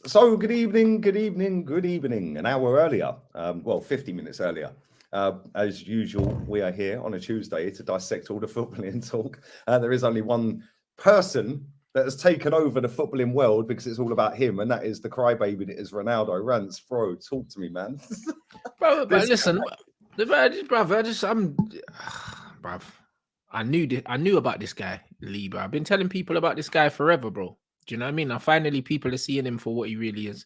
So, good evening, good evening, good evening. An hour earlier, well, 50 minutes earlier. As usual, we are here on a Tuesday to dissect all the footballing talk. There is only one person that has taken over the footballing world because it's all about him, and that is the crybaby that is Ronaldo. Rants, bro, talk to me, man. Bro, but This listen, bruv, I knew about this guy, Lee, bro. I've been telling people about this guy forever, bro. Do you know what I mean? Now, finally, people are seeing him for what he really is.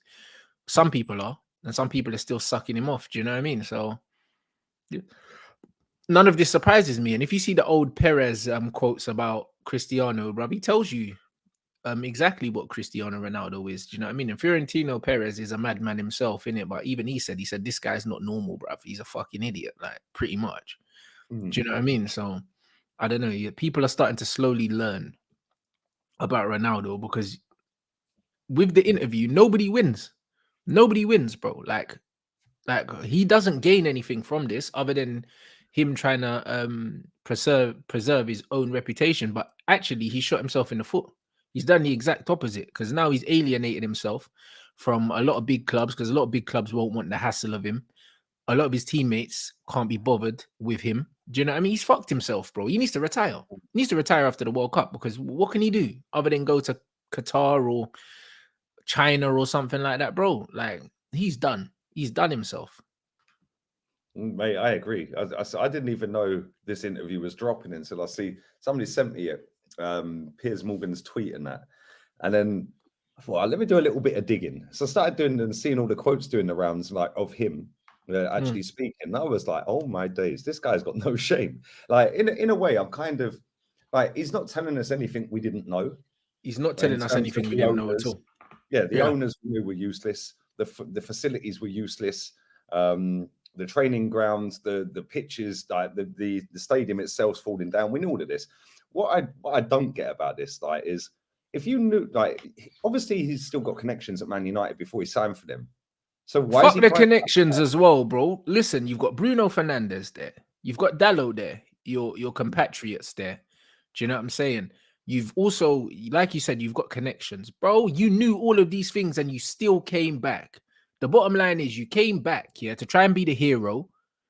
Some people are, and some people are still sucking him off. Do you know what I mean? So, yeah, none of this surprises me. And if you see the old Perez quotes about Cristiano, bro, he tells you exactly what Cristiano Ronaldo is. Do you know what I mean? And Fiorentino Perez is a madman himself, innit? But even he said, this guy's not normal, bruv. He's a fucking idiot, like pretty much. Do you know what I mean? So I don't know. People are starting to slowly learn about Ronaldo because with the interview, nobody wins. Nobody wins, bro. Like he doesn't gain anything from this other than him trying to preserve his own reputation. But actually, he shot himself in the foot. He's done the exact opposite because now he's alienated himself from a lot of big clubs because a lot of big clubs won't want the hassle of him. A lot of his teammates can't be bothered with him. Do you know what I mean? He's fucked himself, bro. He needs to retire. He needs to retire after the World Cup because what can he do other than go to Qatar or China or something like that, bro? Like he's done. He's done himself. Mate, I agree. I didn't even know this interview was dropping until I see somebody sent me it. Piers Morgan's tweet and that. And then I thought, let me do a little bit of digging. So I started doing and seeing all the quotes doing the rounds like of him actually speaking. And I was like, oh my days, this guy's got no shame. Like in a way, I'm kind of like, he's not telling us anything we didn't know. He's not telling us anything we didn't know at all. Yeah, the owners we knew were useless. The facilities were useless. The training grounds, the pitches, like the stadium itself's falling down. We knew all of this. What I don't get about this, like, is if you knew, like, obviously he's still got connections at Man United before he signed for them. So why fuck the connections as well, bro? Listen, you've got Bruno Fernandes there, you've got Dallo there, your compatriots there. Do you know what I'm saying? You've also, like you said, you've got connections, bro. You knew all of these things and you still came back. The bottom line is you came back here to try and be the hero.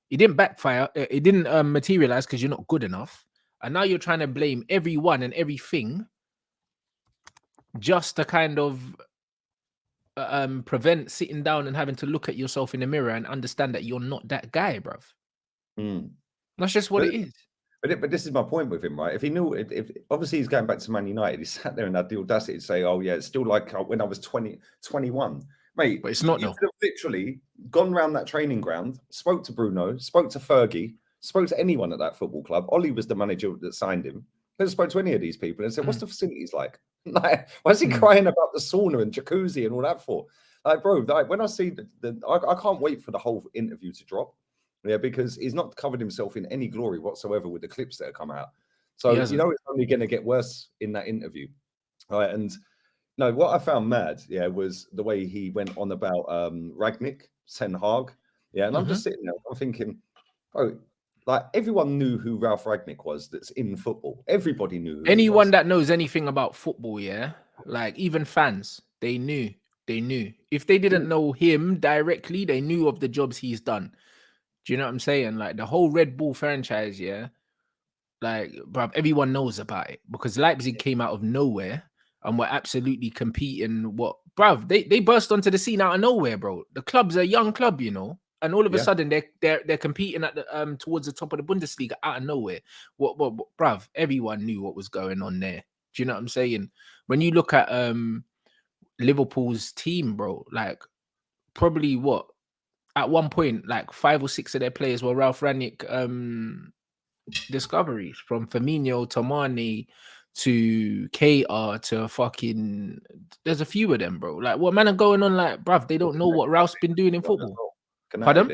It didn't backfire. It didn't materialize because you're not good enough. And now you're trying to blame everyone and everything just to kind of prevent sitting down and having to look at yourself in the mirror and understand that you're not that guy, bruv. That's just what it is. But this is my point with him, right? If he knew, if obviously he's going back to Man United, he sat there and had the audacity to say, oh yeah, it's still like when I was 21. Mate, but it's not. You could have literally gone around that training ground, spoke to Bruno, spoke to Fergie, spoke to anyone at that football club. Ollie was the manager that signed him. Could have spoke to any of these people and said, "What's the facilities like? Like, why is he crying about the sauna and jacuzzi and all that for?" Like, bro, like when I see I can't wait for the whole interview to drop. Yeah, because he's not covered himself in any glory whatsoever with the clips that have come out. So you know it's only going to get worse in that interview. All right, and. No, what I found mad, was the way he went on about Ragnick, Ten Hag. Yeah, and I'm just sitting there, I'm thinking, oh, like everyone knew who Ralph Ragnick was that's in football. Everybody knew. Anyone that knows anything about football, like even fans, they knew. If they didn't know him directly, they knew of the jobs he's done. Do you know what I'm saying? Like the whole Red Bull franchise, like, bruv, everyone knows about it because Leipzig came out of nowhere. And we're absolutely competing. Bruv, they burst onto the scene out of nowhere, bro. The club's a young club, you know, and all of a sudden they're competing at the towards the top of the Bundesliga out of nowhere. What, bruv? Everyone knew what was going on there. Do you know what I'm saying? When you look at Liverpool's team, bro, like probably at one point, like 5 or 6 of their players were Ralph Rangnick discoveries, from Firmino to Mane to KR to fucking, there's a few of them, bro. Like, what man are going on? Like, bruv, they don't know what Ralph's been doing in football. Pardon?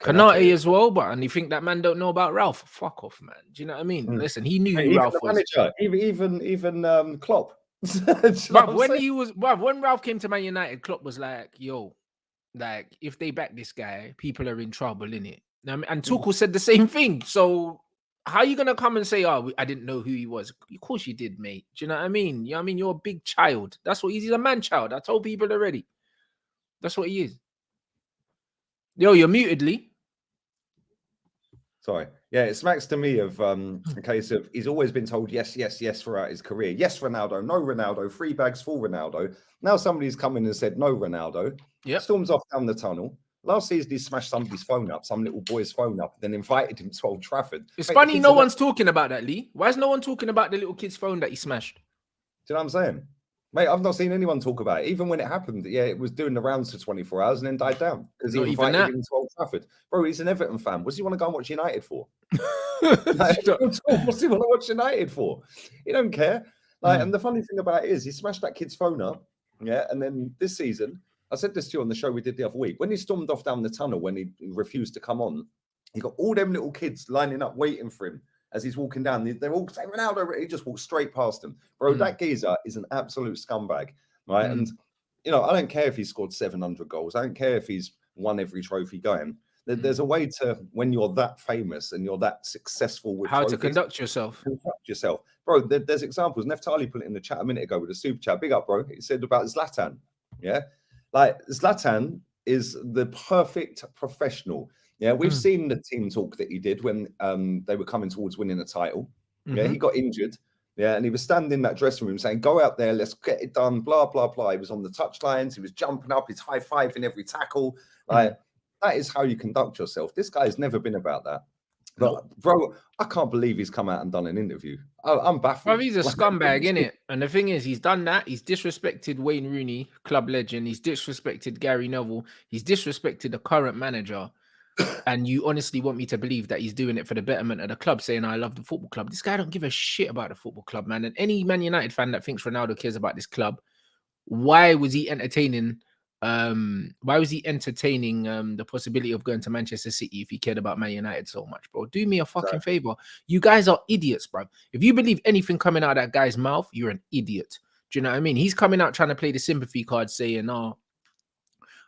Kanate as well, and you think that man don't know about Ralph? Fuck off, man. Do you know what I mean? Listen, he knew who Ralph was. Manager, even Klopp. Bruv, when Ralph came to Man United, Klopp was like, yo, like, if they back this guy, people are in trouble, innit? And Tuchel said the same thing. So how are you going to come and say, oh, I didn't know who he was? Of course you did, mate. Do you know what I mean? You know what I mean? You're a big child. That's what he's a man child. I told people already. That's what he is. Yo, you're muted, Lee. Sorry. Yeah, it smacks to me of a case of he's always been told yes, yes, yes throughout his career. Yes, Ronaldo, no Ronaldo, 3 bags full Ronaldo. Now somebody's come in and said no Ronaldo. Yep. Storms off down the tunnel. Last season he smashed somebody's phone up, some little boy's phone up, then invited him to Old Trafford. It's Mate, funny no one's talking about that, Lee. Why is no one talking about the little kid's phone that he smashed? Do you know what I'm saying? Mate, I've not seen anyone talk about it. Even when it happened, yeah, it was doing the rounds for 24 hours and then died down because he invited him to Old Trafford. Bro, he's an Everton fan. What does he want to go and watch United for? What's he want to watch United for? He don't care. Like, and the funny thing about it is he smashed that kid's phone up. Yeah, and then this season, I said this to you on the show we did the other week. When he stormed off down the tunnel, when he refused to come on, he got all them little kids lining up waiting for him as he's walking down. They're all saying Ronaldo. He just walked straight past him. Bro, that geezer is an absolute scumbag, right? And you know, I don't care if he scored 700 goals. I don't care if he's won every trophy going. There's a way to, when you're that famous and you're that successful with how trophies, to conduct yourself. Bro, there's examples. Neftali put it in the chat a minute ago with a super chat. Big up, bro. He said about Zlatan. Yeah, like Zlatan is the perfect professional. Yeah, we've seen the team talk that he did when they were coming towards winning a title. Yeah, he got injured. Yeah, and he was standing in that dressing room saying, "Go out there, let's get it done." Blah blah blah. He was on the touchlines. He was jumping up. He's high fiving every tackle. Like that is how you conduct yourself. This guy's never been about that. But bro, I can't believe he's come out and done an interview. I'm baffled. Bro, he's a scumbag, innit? And the thing is, he's done that. He's disrespected Wayne Rooney, club legend. He's disrespected Gary Neville. He's disrespected the current manager. And you honestly want me to believe that he's doing it for the betterment of the club, saying, I love the football club. This guy don't give a shit about the football club, man. And any Man United fan that thinks Ronaldo cares about this club, why was he entertaining the possibility of going to Manchester City if he cared about Man United so much, bro? Do me a fucking favor. You guys are idiots, bro. If you believe anything coming out of that guy's mouth, you're an idiot. Do you know what I mean? He's coming out trying to play the sympathy card, saying, "Oh,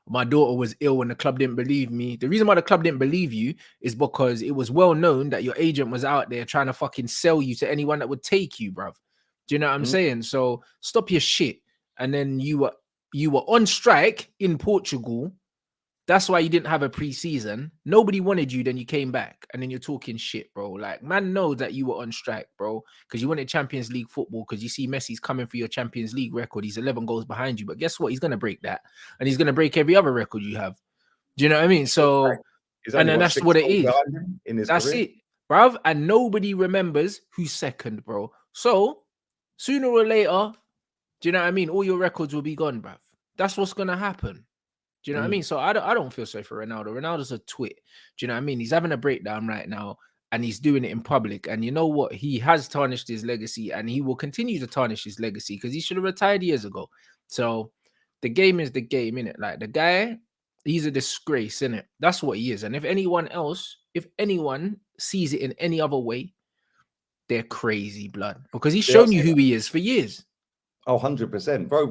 my daughter was ill and the club didn't believe me." The reason why the club didn't believe you is because it was well known that your agent was out there trying to fucking sell you to anyone that would take you, bro. Do you know what I'm saying? So stop your shit. And then you were on strike in Portugal. That's why you didn't have a pre-season. Nobody wanted you, then you came back, and then you're talking shit, bro. Like, man knows that you were on strike, bro, because you wanted Champions League football, because you see Messi's coming for your Champions League record. He's 11 goals behind you, but guess what? He's going to break that, and he's going to break every other record you have. Do you know what I mean? So, and then that's what it is. That's it, bruv. And nobody remembers who's second, bro. So, sooner or later, do you know what I mean? All your records will be gone, bruv. That's what's going to happen. Do you know what I mean? So I don't feel sorry for Ronaldo. Ronaldo's a twit. Do you know what I mean? He's having a breakdown right now, and he's doing it in public. And you know what? He has tarnished his legacy, and he will continue to tarnish his legacy because he should have retired years ago. So the game is the game, innit? Like, the guy, he's a disgrace, innit? That's what he is. And if anyone sees it in any other way, they're crazy, blood. Because he's shown you who he is for years. Oh, 100%. Bro,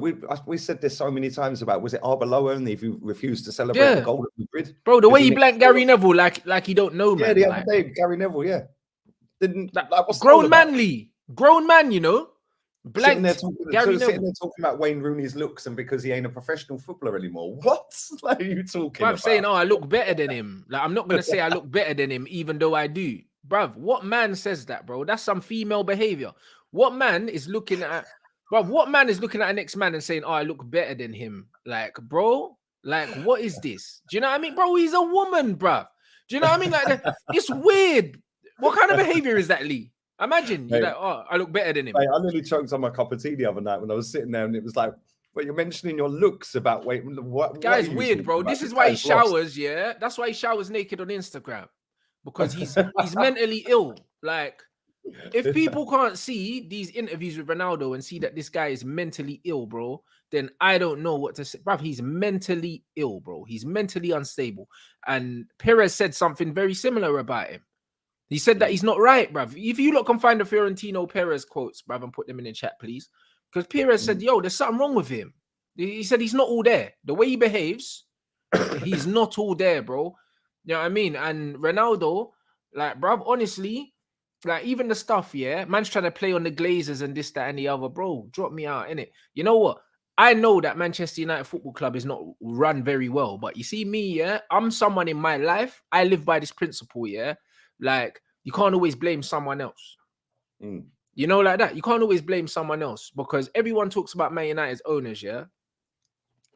we said this so many times about, was it Arbeloa, and if you refused to celebrate the goal at Madrid? Bro, the way he blanked Gary Neville like he don't know, man. Yeah, the other day, Gary Neville, what's grown man, you know? Sitting there talking about Wayne Rooney's looks and because he ain't a professional footballer anymore. What are you talking about? I'm saying, I look better than him. Like, I'm not going to say I look better than him, even though I do. Bruv, what man says that, bro? That's some female behavior. What man is looking at... Bro, what man is looking at an next man and saying, I look better than him? Like, bro, like, what is this? Do you know what I mean? Bro, he's a woman, bro. Do you know what I mean? Like, it's weird. What kind of behavior is that, Lee? Imagine you're like, I look better than him. Mate, I nearly choked on my cup of tea the other night when I was sitting there, and it was like, well, you're mentioning your looks about what guy's weird, bro. This is why he showers, yeah. That's why he showers naked on Instagram. Because he's mentally ill. Like, if people can't see these interviews with Ronaldo and see that this guy is mentally ill, bro, then I don't know what to say. Bro, he's mentally ill, bro. He's mentally unstable. And Perez said something very similar about him. He said that he's not right, bruv. If you look and find the Fiorentino Perez quotes, bruv, and put them in the chat, please. Because Perez said, yo, there's something wrong with him. He said he's not all there. The way he behaves, he's not all there, bro. You know what I mean? And Ronaldo, like, bruv, honestly... Like, even the stuff, yeah, man's trying to play on the Glazers and this, that, and the other, bro. Drop me out, innit? You know what? I know that Manchester United Football Club is not run very well, but you see me, yeah, I'm someone in my life. I live by this principle, yeah. Like you can't always blame someone else. Mm. You know, like that. You can't always blame someone else because everyone talks about Man United's owners, yeah.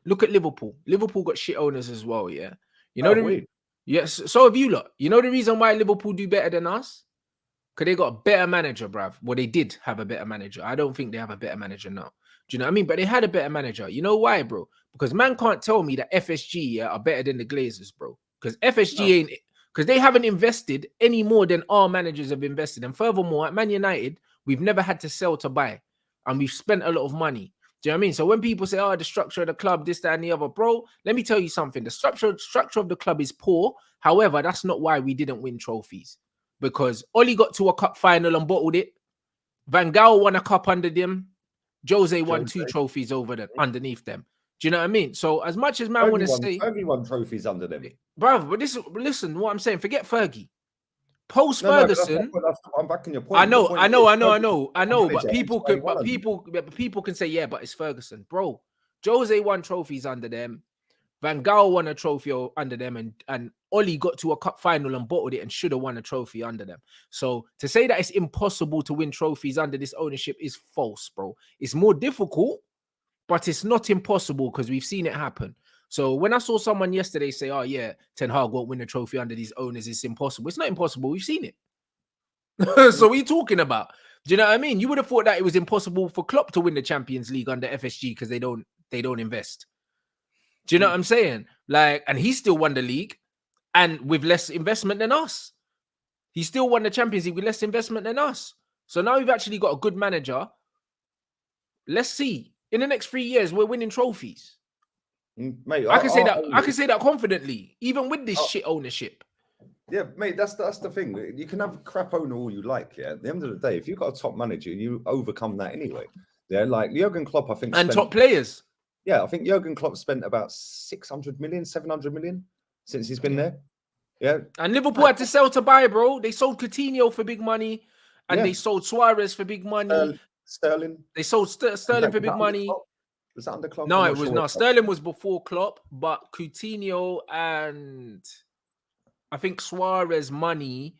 Look at Liverpool. Liverpool got shit owners as well, yeah. You know Oh, the yes. So have you lot. You know the reason why Liverpool do better than us? Because they got a better manager, bruv. Well, they did have a better manager. I don't think they have a better manager now. Do you know what I mean? But they had a better manager. You know why, bro? Because man can't tell me that FSG are better than the Glazers, bro. Because FSG ain't, because they haven't invested any more than our managers have invested. And furthermore, at Man United, we've never had to sell to buy. And we've spent a lot of money. Do you know what I mean? So when people say, oh, the structure of the club, this, that, and the other, bro, let me tell you something. The structure of the club is poor. However, that's not why we didn't win trophies. Because Oli got to a cup final and bottled it. Van Gaal won a cup under them. Jose won 2 trophies over them, underneath them. Do you know what I mean? So as much as man want to say, Fergie won trophies under them, bro. But listen, what I'm saying. Forget Fergie. Post Ferguson, I'm backing your point. I know. But people can say, yeah, but it's Ferguson, bro. Jose won trophies under them. Van Gaal won a trophy under them, and Oli got to a cup final and bottled it and should have won a trophy under them. So to say that it's impossible to win trophies under this ownership is false, bro. It's more difficult, but it's not impossible because we've seen it happen. So when I saw someone yesterday say, oh yeah, Ten Hag won't win a trophy under these owners, it's impossible. It's not impossible. We've seen it. So what are you talking about? Do you know what I mean? You would have thought that it was impossible for Klopp to win the Champions League under FSG because they don't invest. Do you know what I'm saying? Like, and he still won the league and with less investment than us. He still won the Champions League with less investment than us. So now we've actually got a good manager. Let's see. In the next 3 years, we're winning trophies. Mate, I can say that. I can say that confidently, even with this shit ownership. Yeah, mate, that's the thing. You can have a crap owner all you like. Yeah, at the end of the day, if you've got a top manager, you overcome that anyway. Yeah, like Jurgen Klopp, I think, and top players. Yeah, I think Jurgen Klopp spent about 600 million, 700 million since he's been there. Yeah, and Liverpool had to sell to buy, bro. They sold Coutinho for big money, and they sold Suarez for big money. Sterling. They sold Sterling for big money. Was that under Klopp? No, it was not. Sterling was before Klopp, but Coutinho and I think Suarez money,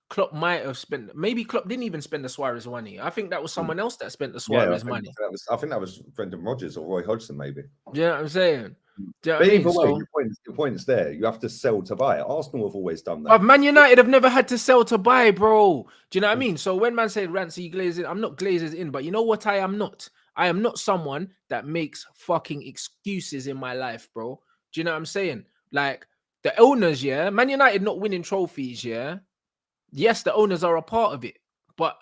Klopp might have spent. Maybe Klopp didn't even spend the Suarez money. I think that was someone else that spent the Suarez money. I think that was Brendan Rodgers or Roy Hodgson, maybe. Yeah, you know what I'm saying. But either way, your point's there. You have to sell to buy. Arsenal have always done that. But Man United have never had to sell to buy, bro. Do you know what I mean? So when man said Rancy Glazers, I'm not Glazers in, but you know what I am not? I am not someone that makes fucking excuses in my life, bro. Do you know what I'm saying? Like the owners, yeah, Man United not winning trophies, yeah. Yes, the owners are a part of it, but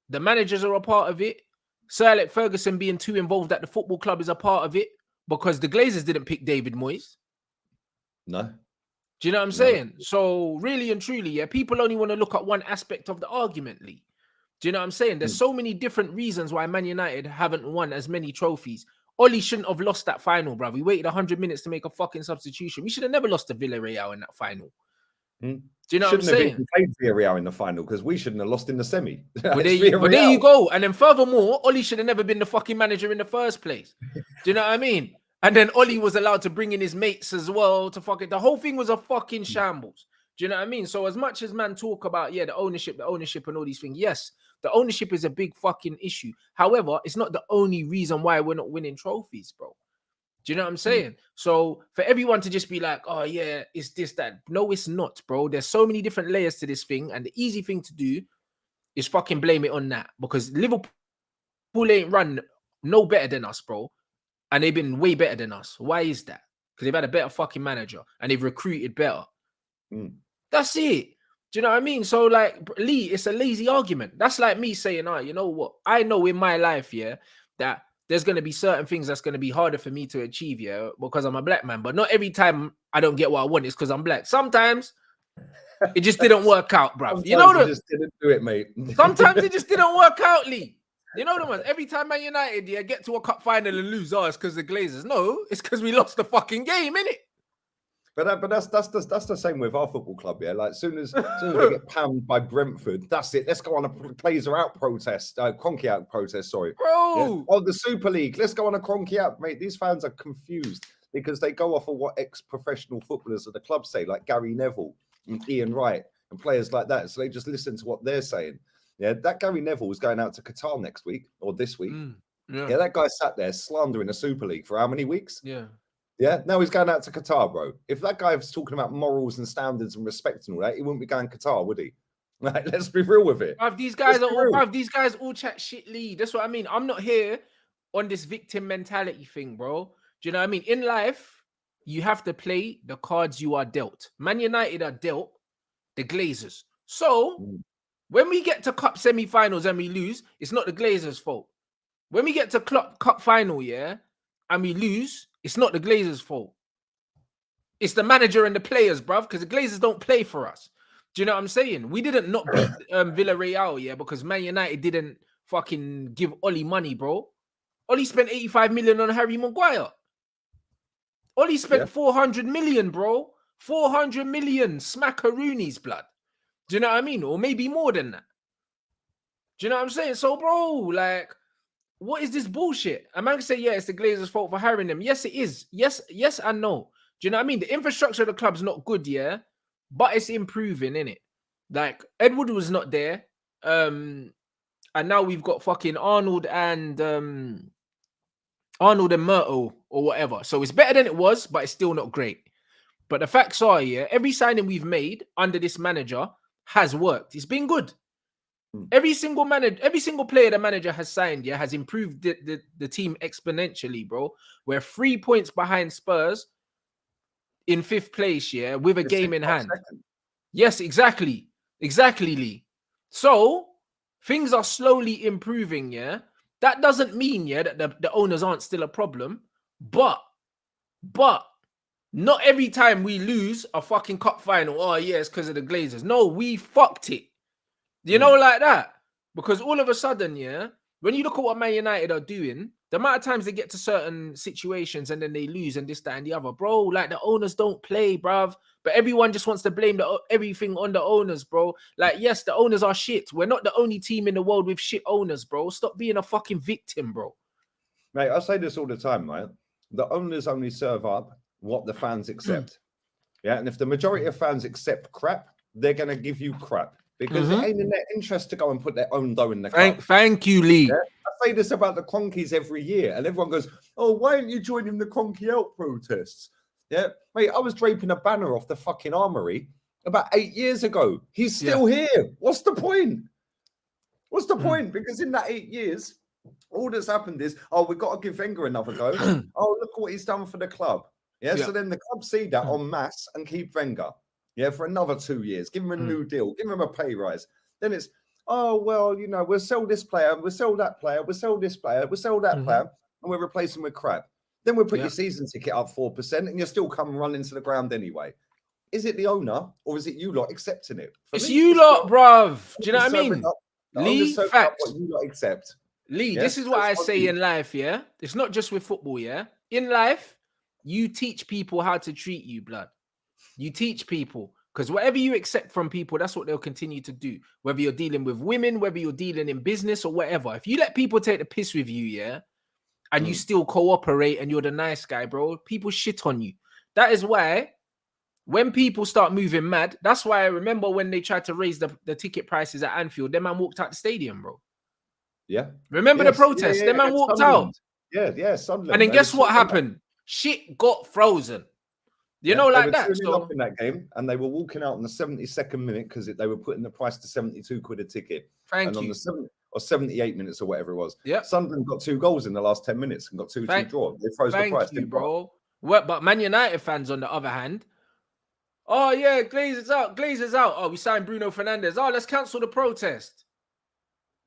the managers are a part of it. Sir Alex Ferguson being too involved at the football club is a part of it because the Glazers didn't pick David Moyes. No. Do you know what I'm saying? So really and truly, yeah, people only want to look at one aspect of the argument, Lee. Do you know what I'm saying? There's so many different reasons why Man United haven't won as many trophies. Oli shouldn't have lost that final, bro. We waited 100 minutes to make a fucking substitution. We should have never lost to Villarreal in that final. Do you know what I'm saying? Shouldn't have even played Villarreal in the final because we shouldn't have lost in the semi. But there you go. And then furthermore, Oli should have never been the fucking manager in the first place. Do you know what I mean? And then Oli was allowed to bring in his mates as well to fucking... The whole thing was a fucking shambles. Do you know what I mean? So as much as man talk about, yeah, the ownership and all these things, yes, the ownership is a big fucking issue. However, it's not the only reason why we're not winning trophies, bro. Do you know what I'm saying? So for everyone to just be like, oh yeah, it's this, that. No, it's not, bro. There's so many different layers to this thing. And the easy thing to do is fucking blame it on that. Because Liverpool ain't run no better than us, bro. And they've been way better than us. Why is that? Because they've had a better fucking manager. And they've recruited better. That's it. Do you know what I mean? So like, Lee, it's a lazy argument. That's like me saying, oh, you know what? I know in my life, yeah, that there's going to be certain things that's going to be harder for me to achieve, yeah, because I'm a black man. But not every time I don't get what I want is because I'm black. Sometimes it just didn't work out, bro. You know what? Just didn't do it, mate. Sometimes it just didn't work out, Lee. You know the ones. Every time Man United, yeah, get to a cup final and lose, oh, it's because the Glazers. No, it's because we lost the fucking game, innit? But that's the same with our football club, yeah. Like, as soon as they get pammed by Brentford, that's it. Let's go on a Glazer out protest, Cronky out protest. Sorry, bro. Yeah? Oh, the Super League. Let's go on a Cronky out, mate. These fans are confused because they go off of what ex-professional footballers of the club say, like Gary Neville and Ian Wright and players like that. So they just listen to what they're saying. Yeah, that Gary Neville was going out to Qatar next week or this week. Yeah, that guy sat there slandering the Super League for how many weeks? Yeah, now he's going out to Qatar, bro. If that guy was talking about morals and standards and respect and all that, he wouldn't be going Qatar, would he? Like, let's be real with it. These guys all chat shit, Lee. That's what I mean. I'm not here on this victim mentality thing, bro. Do you know what I mean? In life, you have to play the cards you are dealt. Man United are dealt the Glazers. So when we get to cup semi-finals and we lose, it's not the Glazers' fault. When we get to cup final, yeah, and we lose, it's not the Glazers' fault. It's the manager and the players, bruv, because the Glazers don't play for us. Do you know what I'm saying? We didn't not beat Villarreal, yeah, because Man United didn't fucking give Ollie money, bro. Ollie spent 85 million on Harry Maguire. Ollie spent 400 million, bro. 400 million smackaroonies, blood. Do you know what I mean? Or maybe more than that. Do you know what I'm saying? So, bro, like, what is this bullshit? A man can say, yeah, it's the Glazers' fault for hiring them. Yes, it is. Yes and no. Do you know what I mean? The infrastructure of the club's not good, yeah, but it's improving, innit? Like, Edward was not there. And now we've got fucking Arnold and Myrtle or whatever. So it's better than it was, but it's still not great. But the facts are, yeah, every signing we've made under this manager has worked. It's been good. Every single player the manager has signed, yeah, has improved the team exponentially, bro. We're 3 points behind Spurs in 5th place, yeah, with a game in hand. Yes, exactly, Lee. So things are slowly improving, yeah. That doesn't mean, yeah, that the owners aren't still a problem, but not every time we lose a fucking cup final, oh yeah, it's because of the Glazers. No, we fucked it. You know, like that. Because all of a sudden, yeah, when you look at what Man United are doing, the amount of times they get to certain situations and then they lose and this, that, and the other, bro, like the owners don't play, bruv. But everyone just wants to blame everything on the owners, bro. Like, yes, the owners are shit. We're not the only team in the world with shit owners, bro. Stop being a fucking victim, bro. Mate, I say this all the time, right? The owners only serve up what the fans accept. Yeah, and if the majority of fans accept crap, they're going to give you crap. Because it ain't in their interest to go and put their own dough in the club. Thank you, Lee. Yeah? I say this about the Cronkies every year, and everyone goes, oh, why aren't you joining the Cronky out protests? Yeah, mate, I was draping a banner off the fucking armory about 8 years ago. He's still here. What's the point? What's the point? Because in that 8 years, all that's happened is, oh, we've got to give Wenger another go. Oh, look what he's done for the club. Yeah, so then the club see that en masse and keep Wenger. Yeah, for another 2 years. Give him a new deal. Give him a pay rise. Then it's, oh, well, you know, we'll sell this player. We'll sell that player. We'll sell this player. We'll sell that player. And we'll replace him with crap. Then we'll put your season ticket up 4% and you'll still come running to the ground anyway. Is it the owner or is it you lot accepting it? It's you lot, bruv. Do you know what I mean? Lee, facts. What you lot accept. Lee, this is what I say in life, yeah? It's not just with football, yeah? In life, you teach people how to treat you, blood. You teach people, because whatever you accept from people, that's what they'll continue to do. Whether you're dealing with women, whether you're dealing in business or whatever. If you let people take the piss with you, yeah, and you still cooperate and you're the nice guy, bro, people shit on you. That is why when people start moving mad, that's why I remember when they tried to raise the ticket prices at Anfield, them man walked out the stadium, bro. Yeah. Remember the protest? Them man walked out. Yeah, Sunderland. And then guess what happened? Shit got frozen. You know, like that. So up in that game, and they were walking out on the 72nd minute because they were putting the price to 72 quid a ticket. Thank you. On the 78 minutes or whatever it was. Yeah. Sunderland got 2 goals in the last 10 minutes and got 2-2 draw. They froze the price. Thank you, bro. But Man United fans, on the other hand, oh yeah, Glazers out. Oh, we signed Bruno Fernandes. Oh, let's cancel the protest.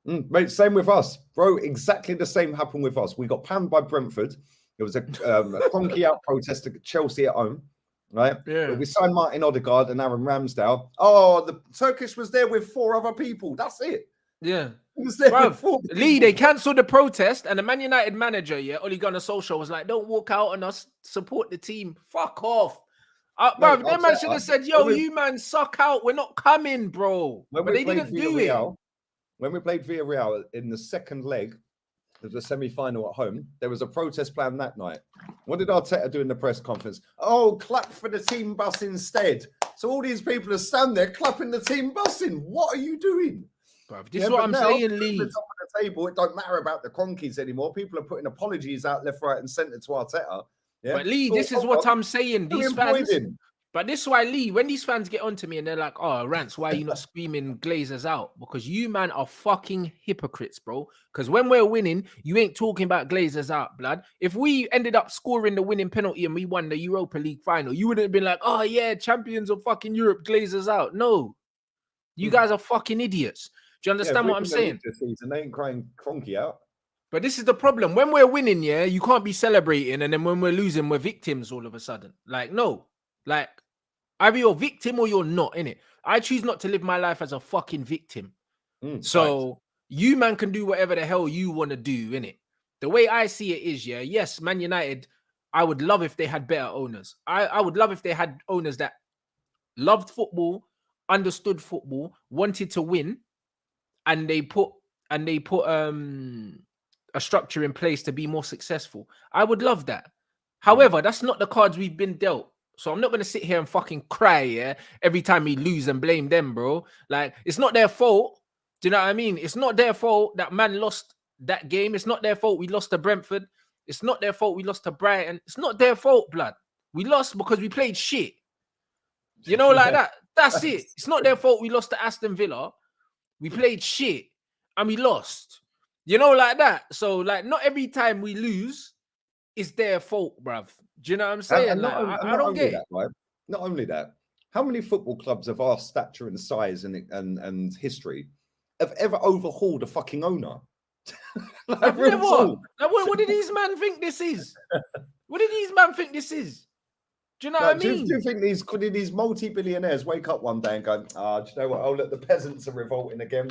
Mate, same with us, bro. Exactly the same happened with us. We got panned by Brentford. It was a Cronky out protest at Chelsea at home. Right? Yeah. But we signed Martin Odegaard and Aaron Ramsdale. Oh, the Turkish was there with 4 other people. That's it. Yeah. He was there with 4 Lee, they cancelled the protest, and the Man United manager, Ole Gunnar Solskjaer, was like, don't walk out on us, support the team. Fuck off. Bro, No, that man should have said, yo, you man suck out. We're not coming, bro. But they didn't do it. When we played Villarreal in the second leg of the semi-final at home, there was a protest plan that night. What did Arteta do in the press conference? Oh, clap for the team bus instead. So all these people are standing there clapping the team bus in. What are you doing? Bro, this is what I'm saying, Lee. At the top of the table, it don't matter about the Cronkies anymore. People are putting apologies out left, right, and centre to Arteta. Yeah? But Lee, this is what I'm saying. These fans. But this is why, Lee, when these fans get onto me and they're like, oh, Rants, why are you not screaming Glazers out? Because you, man, are fucking hypocrites, bro. Because when we're winning, you ain't talking about Glazers out, blood. If we ended up scoring the winning penalty and we won the Europa League final, you wouldn't have been like, oh, yeah, champions of fucking Europe, Glazers out. No. You guys are fucking idiots. Do you understand what I'm saying? Season, they ain't crying Cronky out. But this is the problem. When we're winning, yeah, you can't be celebrating. And then when we're losing, we're victims all of a sudden. Like, no. Like, either you're a victim or you're not, innit? I choose not to live my life as a fucking victim. So you, man, can do whatever the hell you want to do, innit? The way I see it is, yeah, yes, Man United, I would love if they had better owners. I would love if they had owners that loved football, understood football, wanted to win, and they put a structure in place to be more successful. I would love that. However, that's not the cards we've been dealt. So I'm not going to sit here and fucking cry, yeah, every time we lose and blame them, bro. Like, it's not their fault. Do you know what I mean? It's not their fault that man lost that game. It's not their fault we lost to Brentford. It's not their fault we lost to Brighton. It's not their fault, blood. We lost because we played shit. You know, like that. That's it. It's not their fault we lost to Aston Villa. We played shit and we lost. You know, like that. So, like, not every time we lose, it's their fault, bruv. Do you know what I'm saying? And I don't get that, right? Not only that, how many football clubs of our stature and size and history have ever overhauled a fucking owner? Like, what did these men think this is? What did these men think this is? Do you know what I mean? Do you think these multi-billionaires wake up one day and go, do you know what? Oh, look, the peasants are revolting again.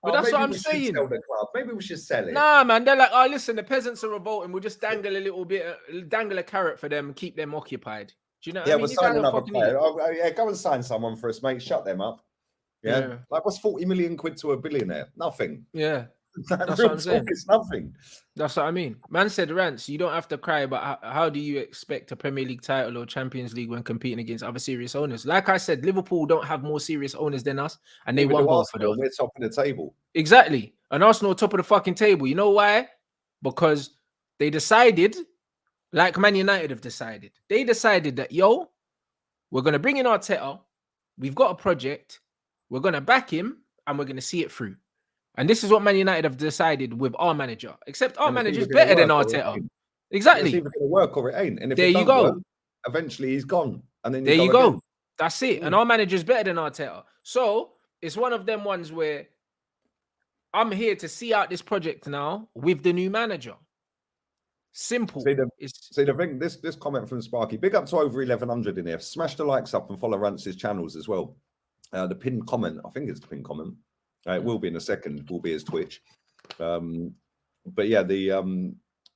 But that's what I'm saying. Sell the club. Maybe we should sell it. Nah, man. They're like, oh, listen, the peasants are revolting. We'll just dangle a little bit, dangle a carrot for them and keep them occupied. Do you know what I mean? We'll sign another player. Go and sign someone for us, mate. Shut them up. Yeah. Like, what's 40 million quid to a billionaire? Nothing. Yeah. That's what I'm saying. It's nothing. That's what I mean. Man said, Rants, you don't have to cry, but how do you expect a Premier League title or Champions League when competing against other serious owners? Like I said, Liverpool don't have more serious owners than us, and they won both of those. We're top of the table. Exactly. And Arsenal top of the fucking table. You know why? Because they decided, like Man United have decided, they decided that, yo, we're going to bring in Arteta. We've got a project. We're going to back him, and we're going to see it through. And this is what Man United have decided with our manager. Except our manager's better than Arteta. Exactly. It's either going to work or it ain't. And if there you go. Work, eventually he's gone. And then there you go. That's it. And our manager's better than Arteta. So it's one of them ones where I'm here to see out this project now with the new manager. Simple. See the thing, this comment from Sparky. Big up to over 1100 in here. Smash the likes up and follow Rance's channels as well. The pinned comment, I think it's the pinned comment. It will be in a second. Will be his Twitch, but yeah, the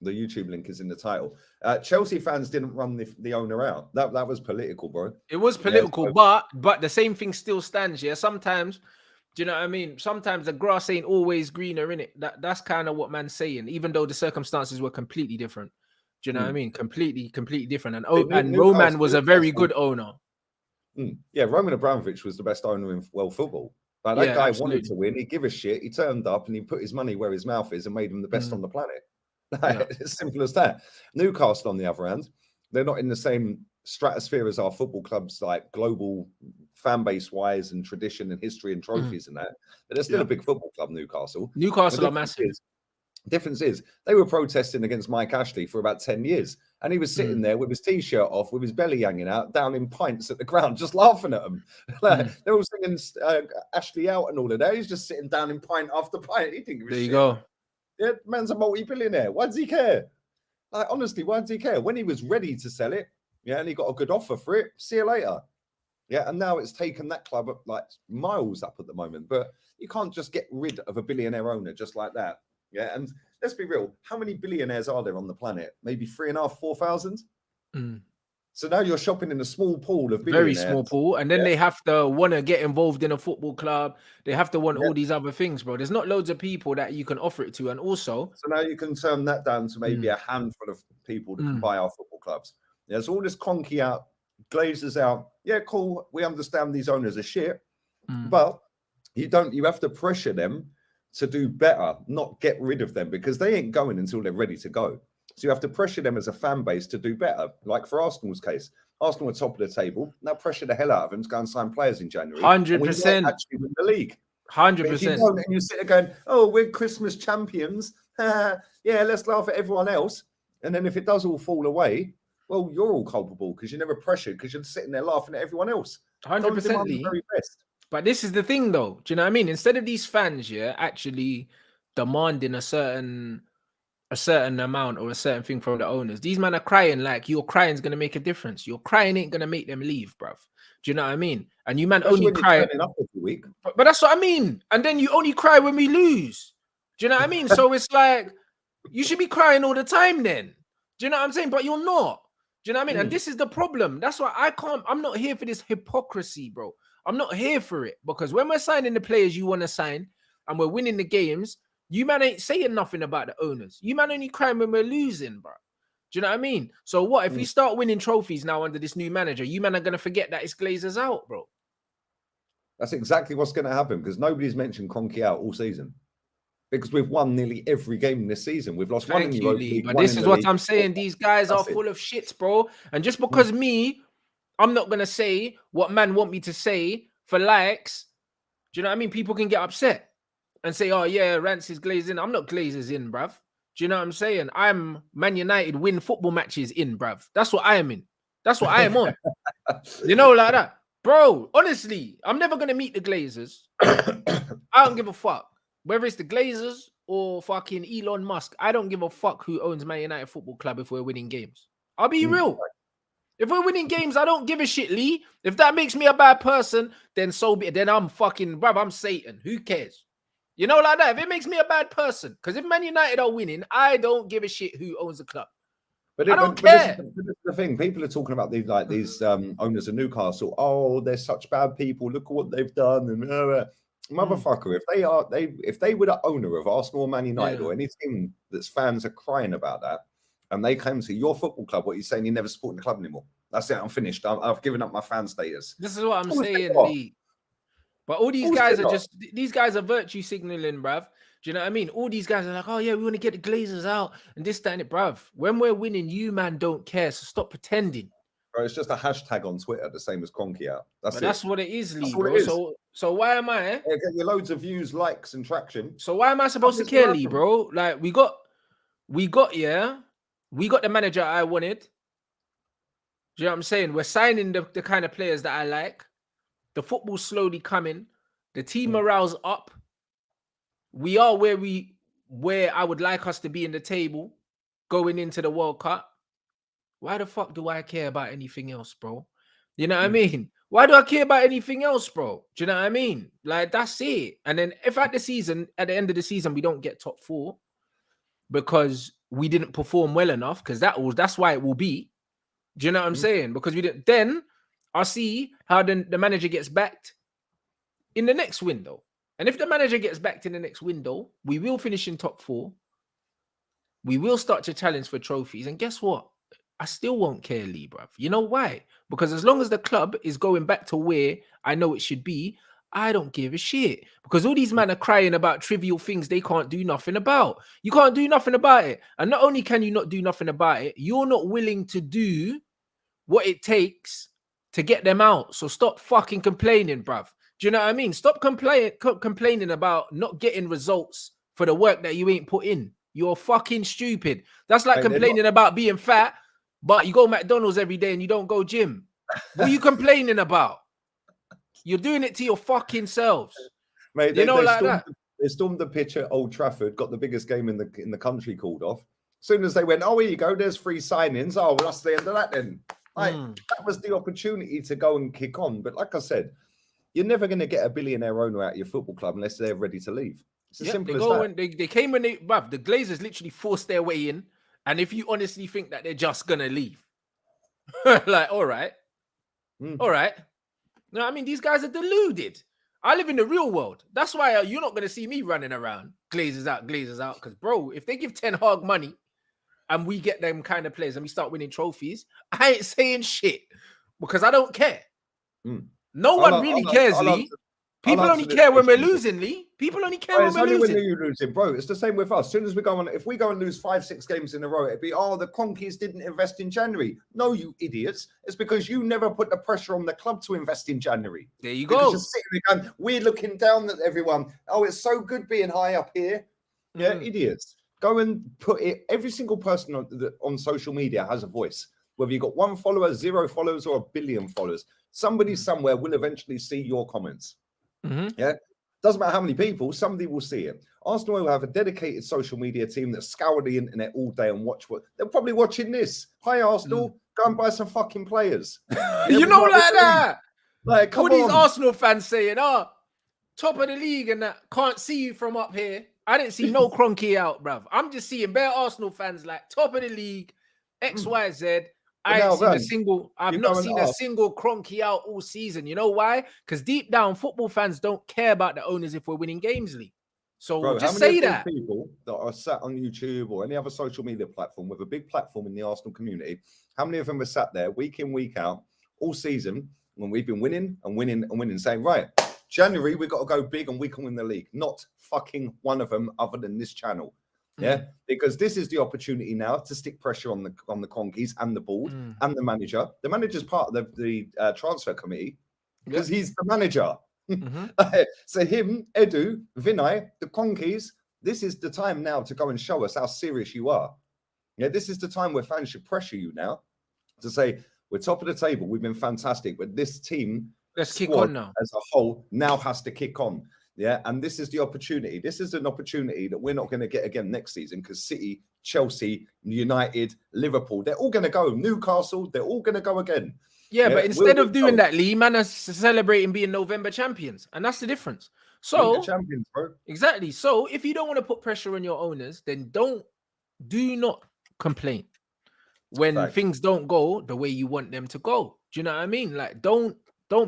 YouTube link is in the title. Chelsea fans didn't run the owner out. That was political, bro. It was political, but the same thing still stands. Yeah, sometimes, do you know what I mean? Sometimes the grass ain't always greener, innit? That's kind of what man's saying. Even though the circumstances were completely different. Do you know what I mean? Completely different. And Roman was a very good owner. Yeah, Roman Abramovich was the best owner in world football. Like, that guy wanted to win. He'd give a shit. He turned up and he put his money where his mouth is and made him the best on the planet. It's simple as that. Newcastle, on the other hand, they're not in the same stratosphere as our football clubs, like global fan base wise and tradition and history and trophies and that. But they're still a big football club, Newcastle. Newcastle are massive. Difference is they were protesting against Mike Ashley for about 10 years. And he was sitting there with his t-shirt off, with his belly hanging out, down in pints at the ground, just laughing at them. They're all singing Ashley out and all of that. He's just sitting down in pint after pint. He didn't give a shit. There you go. Yeah, man's a multi-billionaire. Why does he care? Like, honestly, why does he care? When he was ready to sell it, and he got a good offer for it, see you later. Yeah, and now it's taken that club up like miles up at the moment. But you can't just get rid of a billionaire owner just like that. Yeah, and let's be real. How many billionaires are there on the planet? Maybe 3,500, 4,000. So now you're shopping in a small pool of very billionaires. small pool, and then they have to want to get involved in a football club. They have to want all these other things, bro. There's not loads of people that you can offer it to, and also, so now you can turn that down to maybe a handful of people that can buy our football clubs. There's all this conky out, Glazers out. Yeah, cool. We understand these owners are shit, but you have to pressure them to do better, not get rid of them, because they ain't going until they're ready to go. So you have to pressure them as a fan base to do better. Like for Arsenal's case, Arsenal are top of the table. Now pressure the hell out of them to go and sign players in January. 100%. Actually win the league. 100%. If you don't, and you sit there going, "Oh, we're Christmas champions. Yeah, let's laugh at everyone else." And then if it does all fall away, well, you're all culpable because you're never pressured because you're sitting there laughing at everyone else. 100%. Very best. But this is the thing, though. Do you know what I mean? Instead of these fans, actually demanding a certain amount or a certain thing from the owners, these men are crying like your crying is gonna make a difference. Your crying ain't gonna make them leave, bruv. Do you know what I mean? And you man only cry up every week. But that's what I mean. And then you only cry when we lose. Do you know what I mean? So it's like you should be crying all the time then. Do you know what I'm saying? But you're not. Do you know what I mean? And this is the problem. That's why I'm not here for this hypocrisy, bro. I'm not here for it, because when we're signing the players you want to sign and we're winning the games, you man ain't saying nothing about the owners. You man only crying when we're losing, bro. Do you know what I mean? So what if we start winning trophies now under this new manager? You man are gonna forget that it's Glazers out, bro. That's exactly what's going to happen, because nobody's mentioned Conky out all season. Because we've won nearly every game this season. We've lost one in the Europa League. But this is what I'm saying. These guys are full of shits, bro. And just because I'm not gonna say what man want me to say for likes. Do you know what I mean? People can get upset and say, "Oh yeah, Rance is Glazing." I'm not Glazers in, bruv. Do you know what I'm saying? I'm Man United win football matches in, bruv. That's what I am in. That's what I am on. You know, like that. Bro, honestly, I'm never going to meet the Glazers. I don't give a fuck. Whether it's the Glazers or fucking Elon Musk, I don't give a fuck who owns Man United Football Club if we're winning games. I'll be real. If we're winning games, I don't give a shit, Lee. If that makes me a bad person, then so be it. Then I'm fucking, bruv, I'm Satan. Who cares? You know, like that. If it makes me a bad person, because if Man United are winning, I don't give a shit who owns the club. But I don't care. This is the thing. People are talking about these owners of Newcastle. Oh, they're such bad people. Look at what they've done. And motherfucker, if they were the owner of Arsenal or Man United or any team that's fans are crying about that, and they came to your football club, what you're saying, you're never supporting the club anymore. That's it. I'm finished. I've given up my fan status. This is what I'm saying, Lee. But all these guys are these guys are virtue signaling, bruv. Do you know what I mean? All these guys are like, "Oh yeah, we want to get the Glazers out and this, that, and it, bruv." When we're winning, you man don't care. So stop pretending. Bro, it's just a hashtag on Twitter, the same as Conky out. That's what it is, Lee, bro. So why am I? Yeah, get you loads of views, likes, and traction. So why am I supposed to care, Lee, bro? Like we got the manager I wanted. Do you know what I'm saying? We're signing the kind of players that I like. The football's slowly coming. The team morale's up. We are where I would like us to be in the table going into the World Cup. Why the fuck do I care about anything else, bro? You know what I mean? Why do I care about anything else, bro? Do you know what I mean? Like, that's it. And then if at the end of the season, we don't get top 4 because we didn't perform well enough, because that's why it will be. Do you know what I'm saying? Because we didn't. Then I'll see how the manager gets backed in the next window. And if the manager gets backed in the next window, we will finish in top 4. We will start to challenge for trophies. And guess what? I still won't care, Lee, bruv. You know why? Because as long as the club is going back to where I know it should be, I don't give a shit. Because all these men are crying about trivial things they can't do nothing about. You can't do nothing about it. And not only can you not do nothing about it, you're not willing to do what it takes to get them out. So stop fucking complaining, bruv. Do you know what I mean? Stop complaining about not getting results for the work that you ain't put in. You're fucking stupid. That's like complaining about being fat, but you go McDonald's every day and you don't go gym. What are you complaining about? You're doing it to your fucking selves. Mate, they stormed the pitch at Old Trafford, got the biggest game in the country called off. As soon as they went, "Oh, here you go, there's 3 signings." Oh, well, that's the end of that then. Like, that was the opportunity to go and kick on. But like I said, you're never going to get a billionaire owner out of your football club unless they're ready to leave. It's as simple as that. They came when the Glazers literally forced their way in. And if you honestly think that they're just going to leave, Like, all right. All right. No, I mean, these guys are deluded. I live in the real world. That's why you're not going to see me running around. Glazers out, Glazers out. Because, bro, if they give Ten Hag money and we get them kind of players and we start winning trophies, I ain't saying shit because I don't care. No one really cares, Lee. People only care when we're losing, Lee. People only care when we're losing. It's only when you're losing, bro. It's the same with us. As soon as we go on, if we go and lose 5-6 games in a row, it'd be, oh, the Conkeys didn't invest in January. No, you idiots. It's because you never put the pressure on the club to invest in January. There you because go. You're sitting there going, we're looking down at everyone. Oh, it's so good being high up here. Yeah, idiots. Go and put it. Every single person on social media has a voice. Whether you've got 1 follower, 0 followers, or 1 billion followers, somebody somewhere will eventually see your comments. Yeah. Doesn't matter how many people, somebody will see it. Arsenal will have a dedicated social media team that scour the internet all day and watch what they're probably watching this. Hi, Arsenal, go and buy some fucking players. You know, like that. Like, come all these on. Arsenal fans saying, oh, top of the league and that, can't see you from up here. I didn't see no Cronky out, bruv. I'm just seeing bare Arsenal fans like top of the league, XYZ. I ain't seen a single, I've not seen a single Cronky out all season. You know why? Because deep down, football fans don't care about the owners if we're winning games, Lee. So bro, just say that. People that are sat on YouTube or any other social media platform with a big platform in the Arsenal community, how many of them are sat there week in, week out, all season, when we've been winning and winning and winning, saying, right, January, we've got to go big and we can win the league. Not fucking one of them other than this channel. Yeah, because this is the opportunity now to stick pressure on the Conkeys and the board and the manager. The manager's part of the transfer committee because he's the manager. So him, Edu, Vinay, the Conkeys, this is the time now to go and show us how serious you are. Yeah, this is the time where fans should pressure you now to say, we're top of the table, we've been fantastic, but this team, let's kick on now as a whole, now has to kick on. Yeah, and this is the opportunity. This is an opportunity that we're not going to get again next season because City, Chelsea, United, Liverpool, they're all going to go. Newcastle, they're all going to go again. Yeah, but instead of doing that, Lee, man, are celebrating being November champions, and that's the difference. So, champions, bro. Exactly. So, if you don't want to put pressure on your owners, then do not complain when things don't go the way you want them to go. Do you know what I mean? Like, don't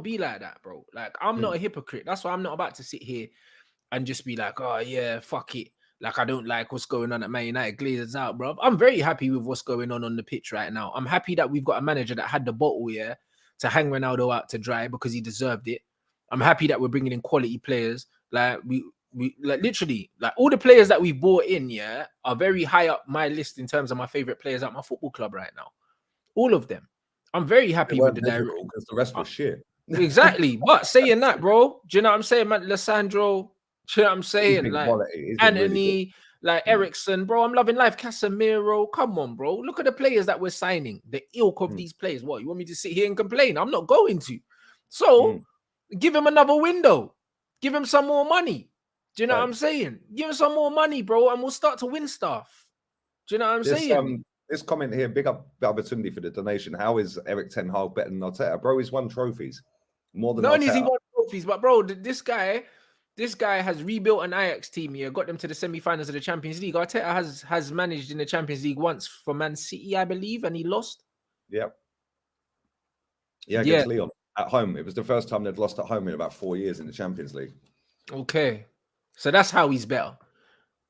be like that, bro. Like, I'm not a hypocrite. That's why I'm not about to sit here and just be like, oh, yeah, fuck it. Like, I don't like what's going on at Man United. Glazers out, bro. I'm very happy with what's going on the pitch right now. I'm happy that we've got a manager that had the bottle, yeah, to hang Ronaldo out to dry because he deserved it. I'm happy that we're bringing in quality players. Like, we like literally, like all the players that we brought in, yeah, are very high up my list in terms of my favorite players at my football club right now. All of them. I'm very happy with the direction because the rest was shit. Exactly. But saying that, bro, do you know what I'm saying, man? Lissandro, do you know what I'm saying? Like Anthony, really like Ericsson, bro. I'm loving life. Casemiro, come on, bro. Look at the players that we're signing. The ilk of these players. What, you want me to sit here and complain? I'm not going to. So give him another window. Give him some more money. Do you know what I'm saying? Give him some more money, bro, and we'll start to win stuff. Do you know what I'm saying? This comment here, big up Babatunde for the donation. How is Eric Ten Hag better than Arteta? Bro, he's won trophies. More than not only has he won trophies, but bro, this guy has rebuilt an Ajax team here, got them to the semi-finals of the Champions League. Arteta has managed in the Champions League once for Man City, I believe, and he lost. Yeah, against Leon at home. It was the first time they'd lost at home in about 4 years in the Champions League. Okay, so that's how he's better.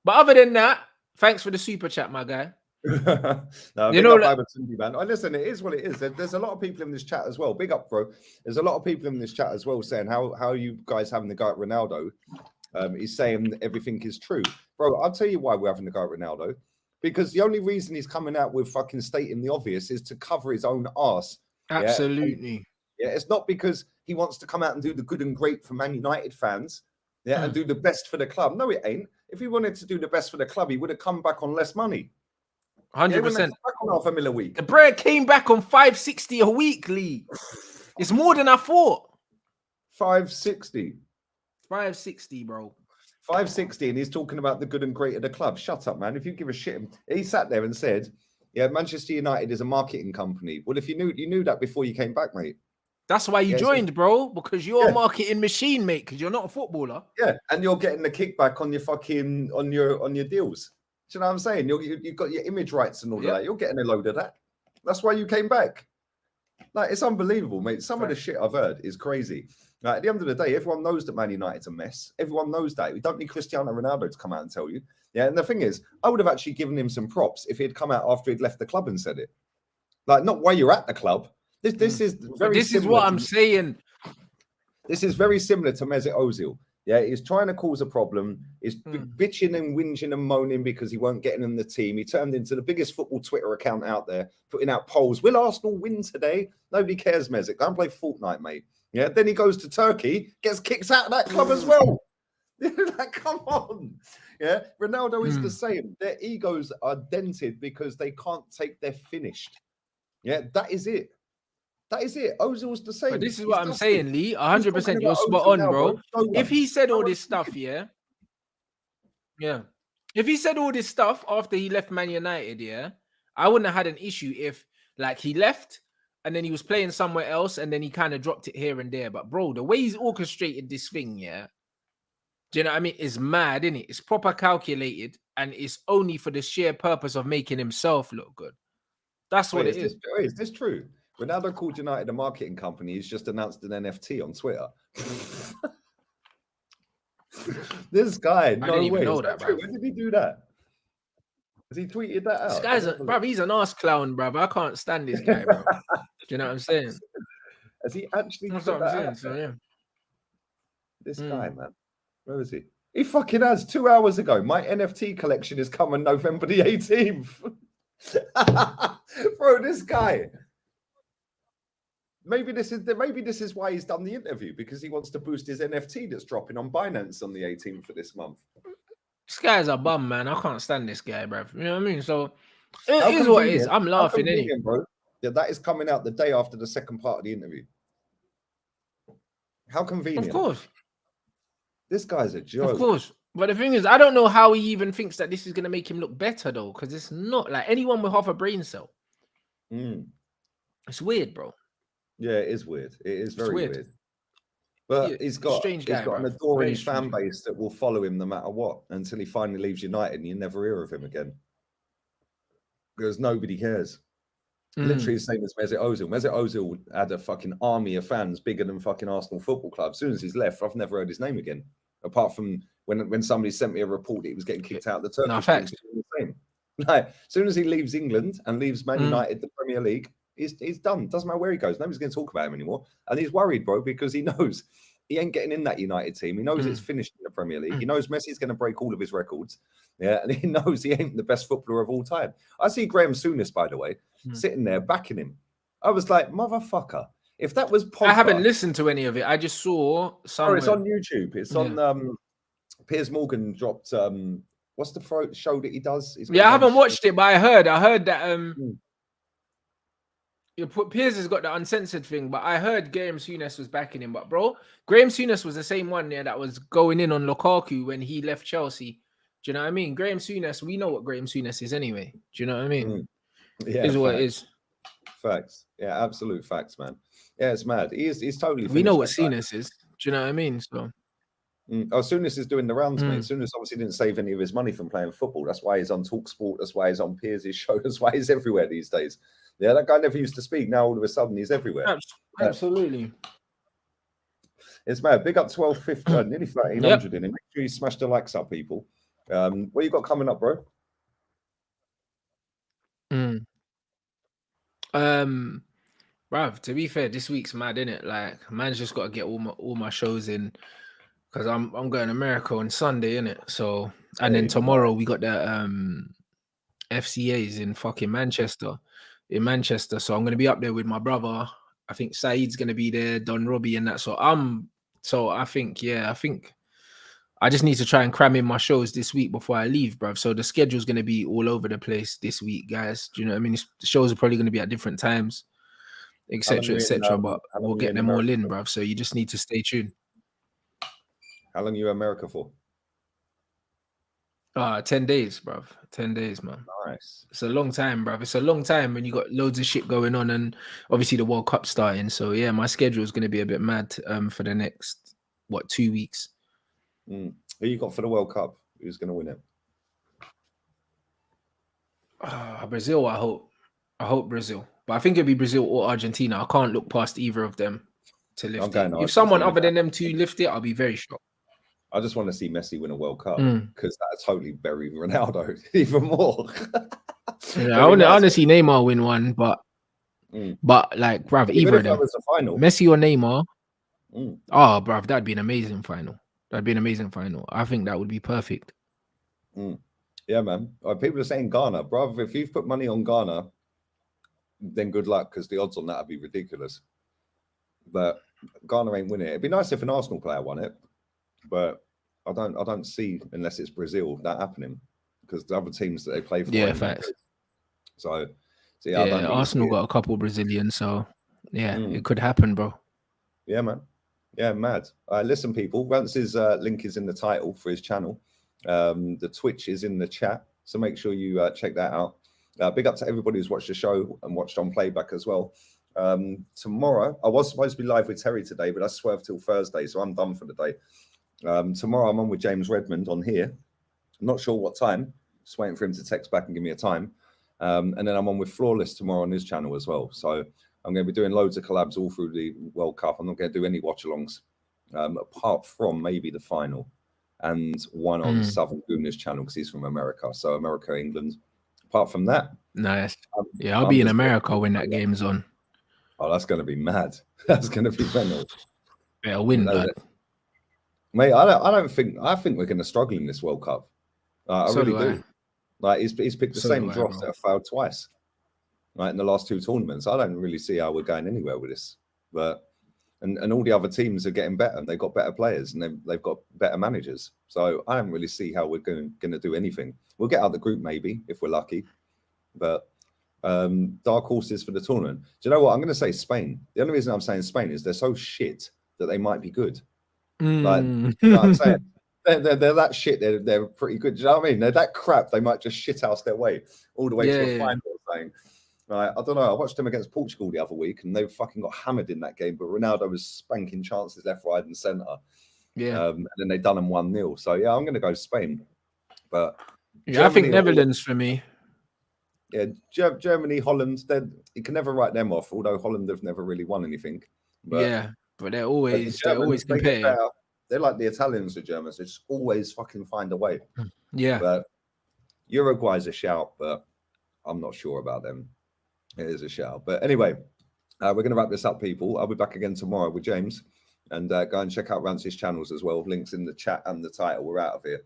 But other than that, thanks for the super chat, my guy. No, you know, man. Listen, it is what it is. There's a lot of people in this chat as well. Big up, bro. There's a lot of people in this chat as well saying how are you guys having the go at Ronaldo? He's saying everything is true, bro. I'll tell you why we're having the go at Ronaldo, because the only reason he's coming out with fucking stating the obvious is to cover his own arse. Absolutely. Yeah, it's not because he wants to come out and do the good and great for Man United fans. Yeah, and do the best for the club. No, it ain't. If he wanted to do the best for the club, he would have come back on less money. 100%. Back on $500,000 a week. The bread came back on 560 a week, Lee. It's more than I thought. 560. 560, bro. 560, and he's talking about the good and great of the club. Shut up, man. If you give a shit, he sat there and said, "Yeah, Manchester United is a marketing company." Well, if you knew that before you came back, mate. That's why you joined, bro, because you're a marketing machine, mate. Because you're not a footballer. Yeah, and you're getting the kickback on your fucking on your deals. Do you know what I'm saying? You've got your image rights and all of that. You're getting a load of that. That's why you came back. Like, it's unbelievable, mate. Some of the shit I've heard is crazy. Like, at the end of the day, everyone knows that Man United's a mess. Everyone knows that. We don't need Cristiano Ronaldo to come out and tell you. Yeah, and the thing is, I would have actually given him some props if he had come out after he'd left the club and said it. Like, not while you're at the club. This is very. This is what I'm saying. This is very similar to Mesut Ozil. Yeah, he's trying to cause a problem. He's bitching and whinging and moaning because he weren't getting in the team. He turned into the biggest football Twitter account out there, putting out polls. Will Arsenal win today? Nobody cares, Mesut. Go and play Fortnite, mate. Yeah, then he goes to Turkey, gets kicked out of that club as well. Like, come on. Yeah, Ronaldo is the same. Their egos are dented because they can't take their finished. Yeah, that is it. That is it. Ozil's the same. But this is what I'm saying, Lee. 100%. You're spot on, bro. If he said all this stuff, yeah. If he said all this stuff after he left Man United, yeah, I wouldn't have had an issue if, like, he left and then he was playing somewhere else and then he kind of dropped it here and there. But, bro, the way he's orchestrated this thing, yeah, do you know what I mean? It's mad, isn't it? It's proper calculated and it's only for the sheer purpose of making himself look good. That's what it is. Is this true? Ronaldo called United a marketing company. He's just announced an NFT on Twitter. This guy, no I didn't even way. know that, bro. When did he do that? Has he tweeted that out? This guy's bro, he's an arse clown, bro. I can't stand this guy, bro. Do you know what I'm saying? Has he actually? That's what I'm saying. So, yeah. This guy, man. Where is he? He fucking has 2 hours ago. My NFT collection is coming November the 18th. Bro, this guy. Maybe this is why he's done the interview, because he wants to boost his NFT that's dropping on Binance on the 18th of this month. This guy's a bum, man. I can't stand this guy, bro. You know what I mean? So it is what it is. I'm laughing, anyway. Bro. Yeah, that is coming out the day after the second part of the interview. How convenient. Of course. This guy's a joke. Of course. But the thing is, I don't know how he even thinks that this is going to make him look better, though, because it's not like anyone with half a brain cell. It's weird, bro. Yeah, it is weird. It is very weird. But he's got an adoring fan base that will follow him no matter what until he finally leaves United and you never hear of him again. Because nobody cares. Literally the same as Mesut Ozil. Mesut Ozil had a fucking army of fans bigger than fucking Arsenal Football Club. As soon as he's left, I've never heard his name again. Apart from when somebody sent me a report that he was getting kicked out of the Turkish. No, facts. Like, as soon as he leaves England and leaves Man United, the Premier League, he's done. Doesn't matter where he goes. Nobody's going to talk about him anymore. And he's worried, bro, because he knows he ain't getting in that United team. He knows it's finished in the Premier League. He knows Messi's going to break all of his records. Yeah, and he knows he ain't the best footballer of all time. I see Graham Souness, by the way, sitting there backing him. I was like, motherfucker. If that was Pogba, I haven't listened to any of it. I just saw somewhere. Oh, it's on YouTube. It's on Piers Morgan dropped what's the show that he does? I haven't watched it, but I heard that Piers has got the uncensored thing, but I heard Graham Souness was backing him. But bro, Graham Souness was the same one there that was going in on Lukaku when he left Chelsea. Do you know what I mean? Graham Souness, we know what Graham Souness is anyway. Do you know what I mean? Yeah, is what it is. Facts. Yeah, absolute facts, man. Yeah, it's mad. He's totally. We know what Souness is. Do you know what I mean? So. Souness is doing the rounds, mate. Souness obviously didn't save any of his money from playing football. That's why he's on TalkSport. That's why he's on Piers' show. That's why he's everywhere these days. Yeah, that guy never used to speak. Now all of a sudden he's everywhere. Absolutely. It's mad. Big up 1250, nearly 1300 in it. Make sure you smash the likes up, people. What you got coming up, bro? Bruv, to be fair, this week's mad, innit? Like, man's just got to get all my shows in because I'm going to America on Sunday, innit? So, and then tomorrow we got the FCAs in fucking Manchester. So I'm going to be up there with my brother. I think Saeed's going to be there, Don Robbie and that. So I think I just need to try and cram in my shows this week before I leave, bruv. So the schedule's going to be all over the place this week, guys. Do you know what I mean? The shows are probably going to be at different times, etc., etc. But we'll get them all in, bruv. So you just need to stay tuned. How long are you in America for? 10 days, bruv. 10 days, man. Nice. It's a long time, bruv. It's a long time when you got loads of shit going on and obviously the World Cup starting. So yeah, my schedule is going to be a bit mad for the next 2 weeks. Who you got for the World Cup? Who's going to win it? Brazil, I hope. I hope Brazil. But I think it'd be Brazil or Argentina. I can't look past either of them to lift it. If someone other than them two lift it, I'll be very shocked. I just want to see Messi win a World Cup Mm. because that totally bury Ronaldo even more. Yeah, I want to see Neymar win one, but like, bruv, Even either if of them, that was the final, Messi or Neymar. Oh, bruv, that'd be an amazing final. That'd be an amazing final. I think that would be perfect. Yeah, man. People are saying Ghana, bruv. If you've put money on Ghana, then good luck because the odds on that would be ridiculous. But Ghana ain't winning it. It'd be nice if an Arsenal player won it, but I don't see, unless it's Brazil, that happening because the other teams that they play for. Yeah, facts. So yeah, I don't really Arsenal got a couple Brazilians, so yeah, it could happen, bro. Yeah, man. Yeah, mad. Listen, people, Rance's link is in the title for his channel. The Twitch is in the chat, so make sure you check that out. Big up to everybody who's watched the show and watched on playback as well. Tomorrow, I was supposed to be live with Terry today, but I swerved till Thursday, so I'm done for the day. Tomorrow, I'm on with James Redmond on here. I'm not sure what time. Just waiting for him to text back and give me a time. And then I'm on with Flawless tomorrow on his channel as well. So I'm going to be doing loads of collabs all through the World Cup. I'm not going to do any watch-alongs, apart from maybe the final and one on Southern Guna's channel because he's from America. So America, England. Apart from that, nice. I'll be in America when that game's on. Oh, that's going to be mad. That's going to be mental. Better win, lad. Mate, I think we're going to struggle in this World Cup. I really do. Like he's picked the same dross that have failed twice, right, in the last two tournaments. I don't really see how we're going anywhere with this. But and all the other teams are getting better. They've got better players and they've got better managers. So I don't really see how we're going to do anything. We'll get out of the group maybe if we're lucky. But dark horses for the tournament. Do you know what? I'm going to say Spain. The only reason I'm saying Spain is they're so shit that they might be good. Like, you know what I'm saying? They're that shit. They're pretty good. Do you know what I mean? They're that crap. They might just shit house their way all the way to a final. Saying, right? I don't know. I watched them against Portugal the other week, and they fucking got hammered in that game. But Ronaldo was spanking chances left, right, and centre. Yeah. And then they done them 1-0. So yeah, I'm going to go Spain. But yeah, I think Netherlands for me. Yeah, Germany, Holland. You can never write them off. Although Holland have never really won anything. But they're always competitive. They're like the Italians, the Germans. They just always fucking find a way. Yeah. But Uruguay's a shout, but I'm not sure about them. It is a shout. But anyway, we're going to wrap this up, people. I'll be back again tomorrow with James. And go and check out Rance's channels as well. Links in the chat and the title. We're out of here.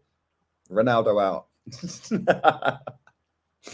Ronaldo out.